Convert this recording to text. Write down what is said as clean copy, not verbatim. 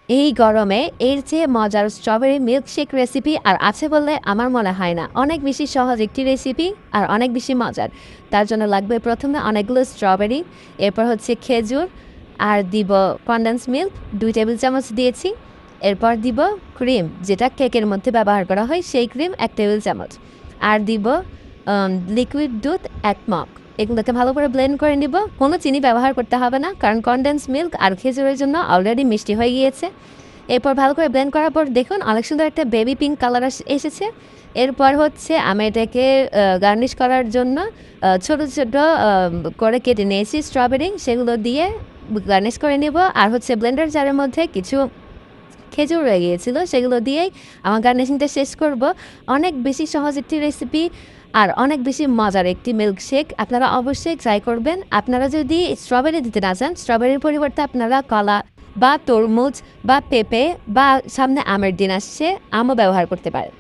এই গরমে এর চেয়ে মজার স্ট্রবেরি মিল্কশেক রেসিপি আর আছে বললে আমার মনে হয় না। অনেক বেশি সহজ একটি রেসিপি আর অনেক বেশি মজার। তার জন্য লাগবে প্রথমে অনেকগুলো স্ট্রবেরি, এরপর হচ্ছে খেজুর, আর দিব কনডেন্স মিল্ক 2 টেবিল চামচ দিয়েছি। এরপর দিব ক্রিম, যেটা কেকের মধ্যে ব্যবহার করা হয়, সেই ক্রিম 1 টেবিল চামচ। আর দিব লিকুইড দুধ 1 মগ। এগুলোকে ভালো করে ব্লেন্ড করে নিব। কোনো চিনি ব্যবহার করতে হবে না, কারণ কনডেন্স মিল্ক আর খেজুরের জন্য অলরেডি মিষ্টি হয়ে গিয়েছে। এরপর ভালো করে ব্লেন্ড করার পর দেখুন অনেক সুন্দর একটা বেবি পিঙ্ক কালার এসেছে। এরপর হচ্ছে আমি এটাকে গার্নিশ করার জন্য ছোট ছোট করে কেটে নিয়েছি স্ট্রবেরি, সেগুলো দিয়ে গার্নিশ করে নেব। আর হচ্ছে ব্লেন্ডার জারের মধ্যে কিছু খেজুর রয়ে গিয়েছিলো, সেগুলো দিয়েই আমার গার্নিশিংটা শেষ করব। অনেক বেশি সহজ একটি রেসিপি আর অনেক বেশি মজার একটি মিল্কশেক, আপনারা অবশ্যই ট্রাই করবেন। আপনারা যদি স্ট্রবেরি দিতে না চান, স্ট্রবেরির পরিবর্তে আপনারা কলা বা তরমুজ বা পেঁপে বা সামনে আমের দিন আসছে, আমও ব্যবহার করতে পারেন।